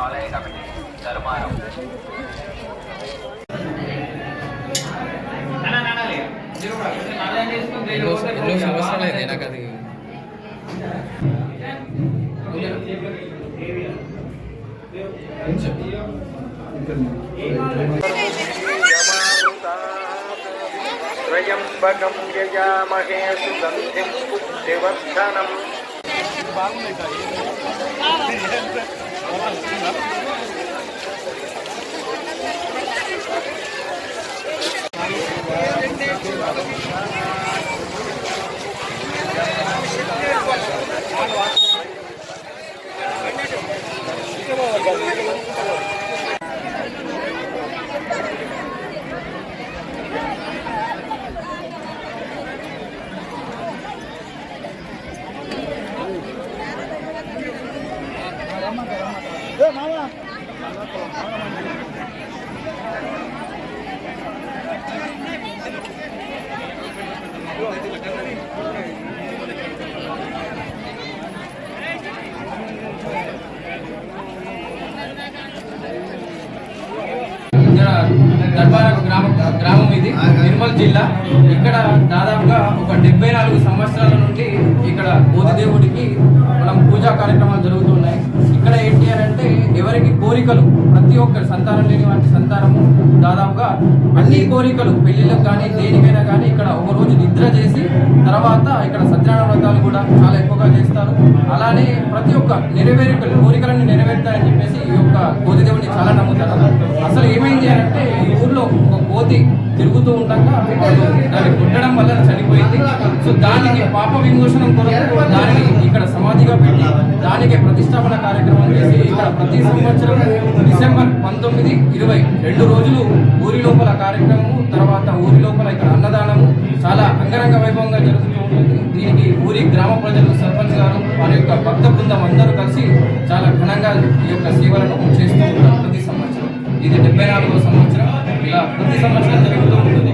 ఆలయ కమిటీ ధర్మారం ఎన్నో సంవత్సరాలైంది నాకు అది త్రయంబకం యజామహే సుగంధిం పుష్టివర్ధనం. దర్బారం గ్రామం ఇది నిర్మల్ జిల్లా. ఇక్కడ దాదాపుగా ఒక 74 సంవత్సరాల నుండి ఇక్కడ బోధిదేవుడికి మనం పూజా కార్యక్రమాలు జరుగుతున్నాయి. ఇక్కడ ఏంటి అని అంటే ఎవరికి కోరికలు ప్రతి ఒక్కరు సంతానం లేని వాటి సంతానము దాదాపుగా అన్ని కోరికలు పెళ్లిళ్ళకు కానీ దేనికైనా కానీ ఇక్కడ ఒక రోజు నిద్ర చేసి తర్వాత ఇక్కడ సత్యనారాయణ వ్రతాలు కూడా చాలా ఎక్కువగా చేస్తారు. అలానే ప్రతి ఒక్క కోరికలన్నీ నెరవేరుతాయని చెప్పేసి ఈ యొక్క బోధిదేవుడిని చాలా నమ్ముతారు. అసలు ఏమైంది అని అంటే ఈ ఊర్లో ఒక కోతి తిరుగుతూ ఉండగా దాన్ని కొట్టడం వల్ల చనిపోయింది. సో దానికి పాప విమోచనం కొరకు దానిని ఇక్కడ సమాధిగా పెట్టి దానికి ప్రతిష్టాపన కార్యక్రమం చేసి ఇక్కడ ప్రతి సంవత్సరం డిసెంబర్ 19, 20 2 రోజులు ఊరి లోపల కార్యక్రమము, తర్వాత ఊరి లోపల ఇక్కడ అన్నదానము చాలా అంగరంగ వైభవంగా జరుగుతూ ఉంటుంది. దీనికి ఊరి గ్రామ ప్రజలు, సర్పంచ్ గారు, వారి యొక్క భక్త బృందం అందరూ కలిసి చాలా ఘనంగా ఈ యొక్క సేవలను చేస్తూ ఉంటారు ప్రతి సంవత్సరం. ఇది 74వ సంవత్సరం. ఇలా ప్రతి సంవత్సరం జరుగుతూ ఉంటుంది.